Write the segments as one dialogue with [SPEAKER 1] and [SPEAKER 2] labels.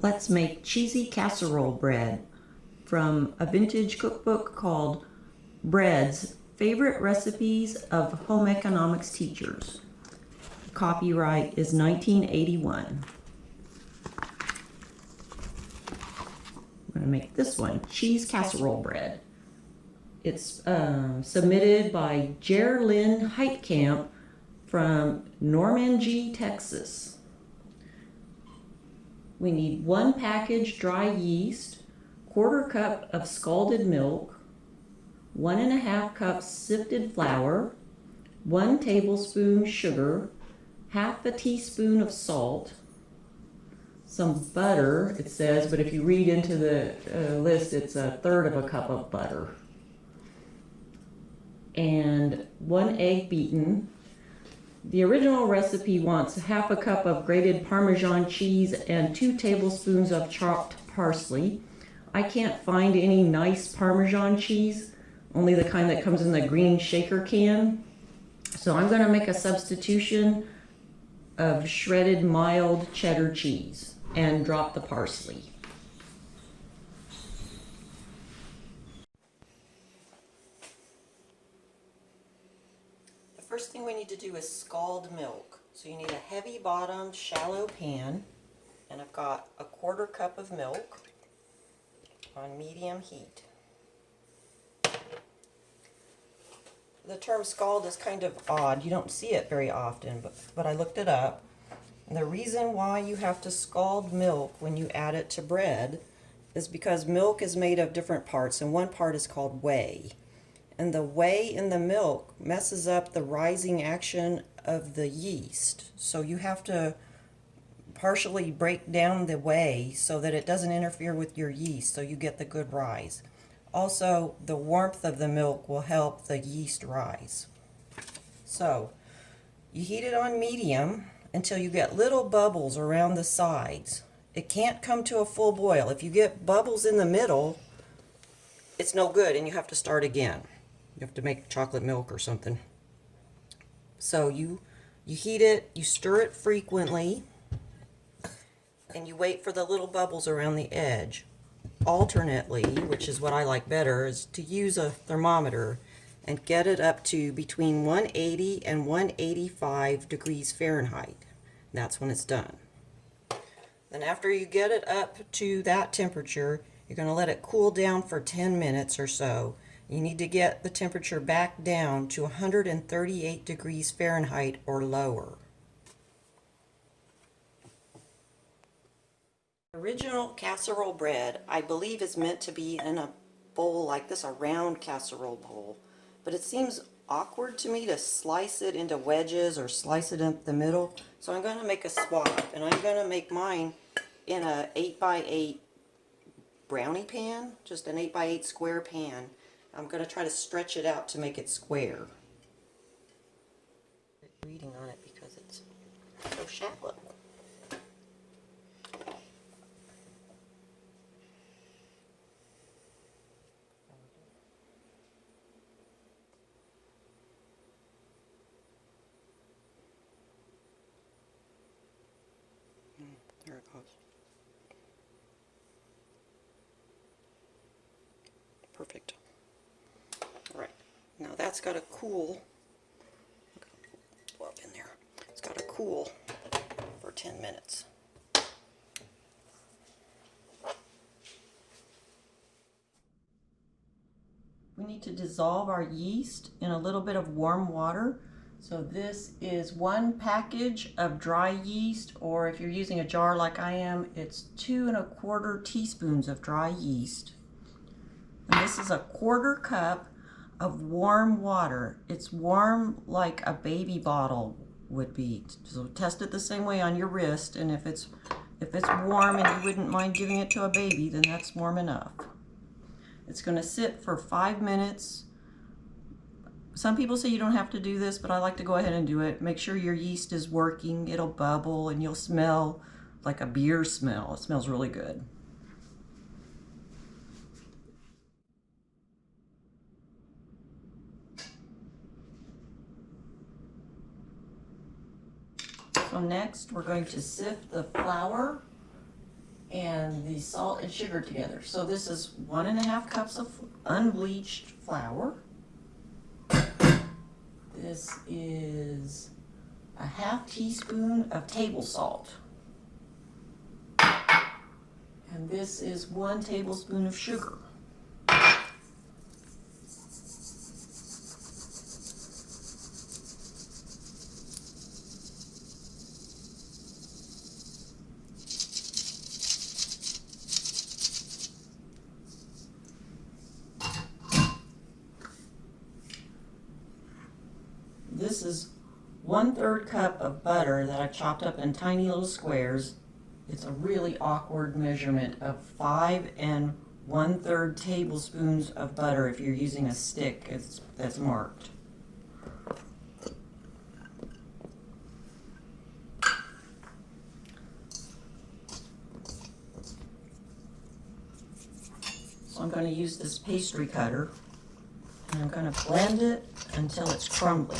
[SPEAKER 1] Let's make cheesy casserole bread from a vintage cookbook called Bread's Favorite Recipes of Home Economics Teachers. Copyright is 1981. I'm going to make this one, cheese casserole bread. It's submitted by Gerlynn Heitkamp from Normandy, Texas. We need 1 package dry yeast, 1/4 cup of scalded milk, 1½ cups sifted flour, 1 tablespoon sugar, 1/2 teaspoon of salt, some butter, it says, but if you read into the list, it's 1/3 cup of butter, and 1 egg beaten. The original recipe wants 1/2 cup of grated Parmesan cheese and 2 tablespoons of chopped parsley. I can't find any nice Parmesan cheese, only the kind that comes in the green shaker can. So I'm going to make a substitution of shredded mild cheddar cheese and drop the parsley. The first thing we need to do is scald milk. So you need a heavy bottomed shallow pan, and I've got 1/4 cup of milk on medium heat. The term scald is kind of odd. You don't see it very often, but I looked it up. And the reason why you have to scald milk when you add it to bread is because milk is made of different parts, and one part is called whey. And the whey in the milk messes up the rising action of the yeast. So you have to partially break down the whey so that it doesn't interfere with your yeast, so you get the good rise. Also, the warmth of the milk will help the yeast rise. So you heat it on medium until you get little bubbles around the sides. It can't come to a full boil. If you get bubbles in the middle, it's no good and you have to start again. You have to make chocolate milk or something. So you heat it, you stir it frequently, and you wait for the little bubbles around the edge. Alternately, which is what I like better, is to use a thermometer and get it up to between 180 and 185 degrees Fahrenheit. That's when it's done. Then after you get it up to that temperature, you're going to let it cool down for 10 minutes or so. You need to get the temperature back down to 138 degrees Fahrenheit or lower. Original casserole bread, I believe, is meant to be in a bowl like this, a round casserole bowl. But it seems awkward to me to slice it into wedges or slice it in the middle. So I'm going to make a swap, and I'm going to make mine in a 8x8 brownie pan, just an 8x8 square pan. I'm going to try to stretch it out to make it square. Reading on it because it's so shallow. There it goes. Perfect. All right, now that's got to cool. Go up in there. It's got to cool for 10 minutes. We need to dissolve our yeast in a little bit of warm water. So this is 1 package of dry yeast, or if you're using a jar like I am, it's 2 1/4 teaspoons of dry yeast. And this is a 1/4 cup of warm water. It's warm like a baby bottle would be. So test it the same way on your wrist, and if it's warm and you wouldn't mind giving it to a baby, then that's warm enough. It's going to sit for 5 minutes. Some people say you don't have to do this, but I like to go ahead and do it. Make sure your yeast is working. It'll bubble and you'll smell like a beer smell. It smells really good. So next we're going to sift the flour and the salt and sugar together. So this is 1.5 cups of unbleached flour. This is a 1/2 teaspoon of table salt. And this is 1 tablespoon of sugar. This is 1/3 cup of butter that I chopped up in tiny little squares. It's a really awkward measurement of 5 1/3 tablespoons of butter if you're using a stick that's marked. So I'm going to use this pastry cutter and I'm going to blend it until it's crumbly.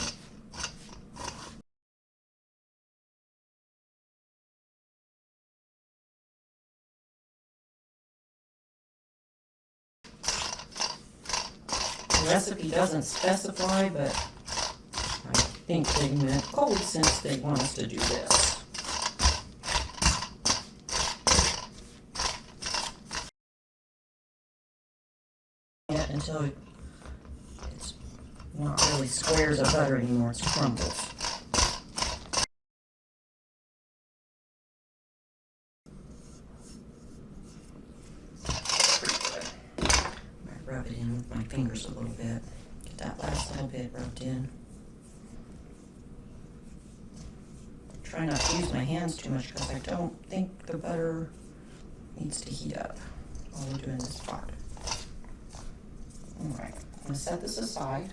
[SPEAKER 1] The recipe doesn't specify, but I think they meant cold since they want us to do this. Until it's not really squares of butter anymore, it's crumbles. Rub it in with my fingers a little bit. Get that last little bit rubbed in. Try not to use my hands too much because I don't think the butter needs to heat up while we're doing this pot. Alright, I'm going to set this aside.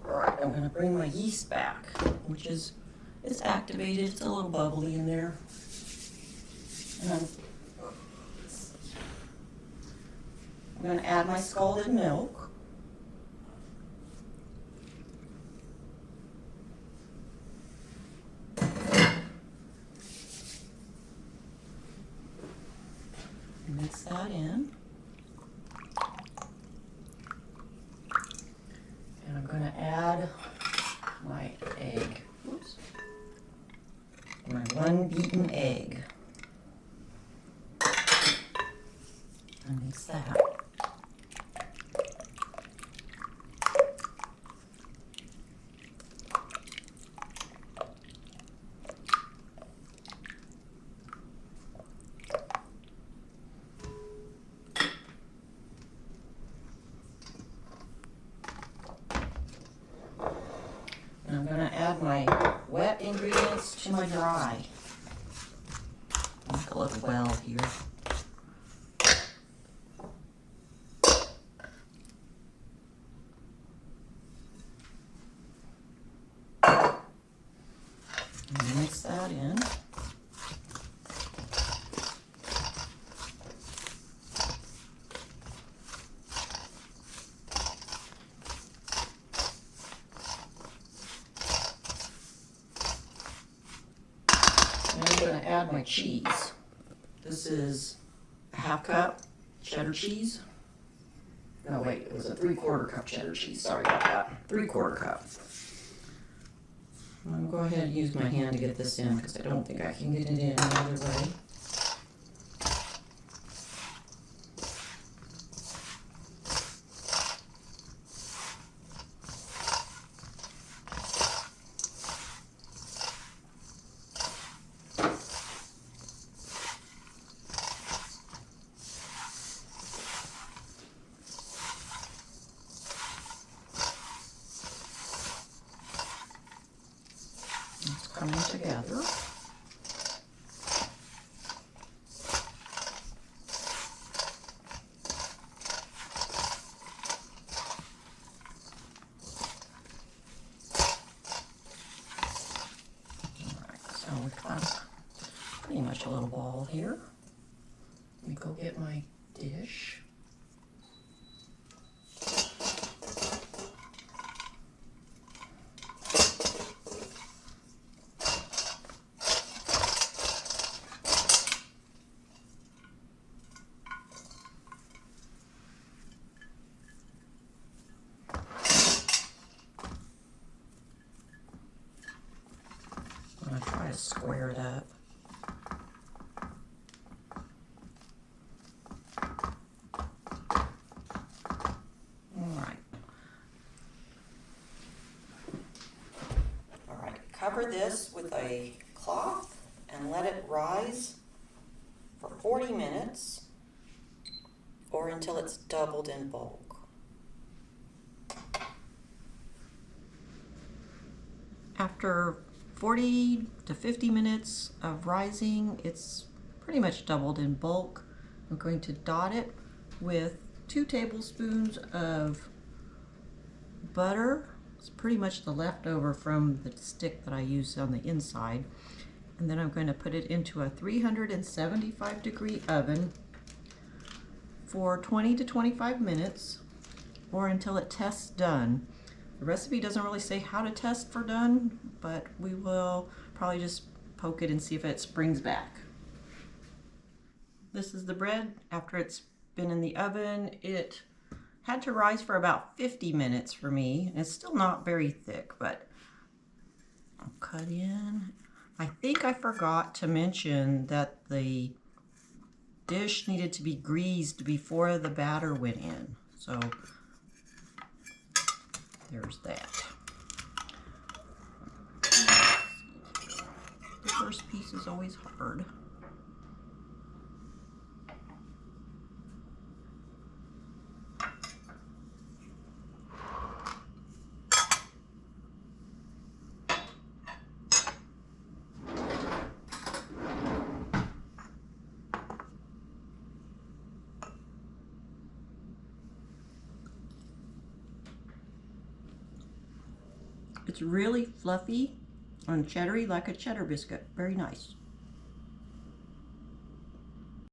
[SPEAKER 1] Alright, I'm going to bring my yeast back, which is, it's activated, it's a little bubbly in there. And I'm going to add my scalded milk. Mix that in. And I'm going to add my egg. Oops. My 1 beaten egg. And mix that. And I'm going to add my wet ingredients to my dry. Make a little well here. And mix that in. And I'm going to add my cheese. This is a 1/2 cup cheddar cheese. No, wait, it was a 3/4 cup cheddar cheese. Sorry about that. 3/4 cup. I'm going to go ahead and use my hand to get this in because I don't think I can get it in another way. It's coming together. So we've got pretty much a little ball here. Let me go get my dish. to square it up. All right, cover this with a cloth and let it rise for 40 minutes or until it's doubled in bulk. After 40 to 50 minutes of rising, it's pretty much doubled in bulk. I'm going to dot it with 2 tablespoons of butter. It's pretty much the leftover from the stick that I used on the inside. And then I'm going to put it into a 375 degree oven for 20 to 25 minutes or until it tests done. The recipe doesn't really say how to test for done, but we will probably just poke it and see if it springs back. This is the bread after it's been in the oven. It had to rise for about 50 minutes for me. It's still not very thick, but I'll cut in. I think I forgot to mention that the dish needed to be greased before the batter went in. So there's that. The first piece is always hard. It's really fluffy and cheddary, like a cheddar biscuit. Very nice.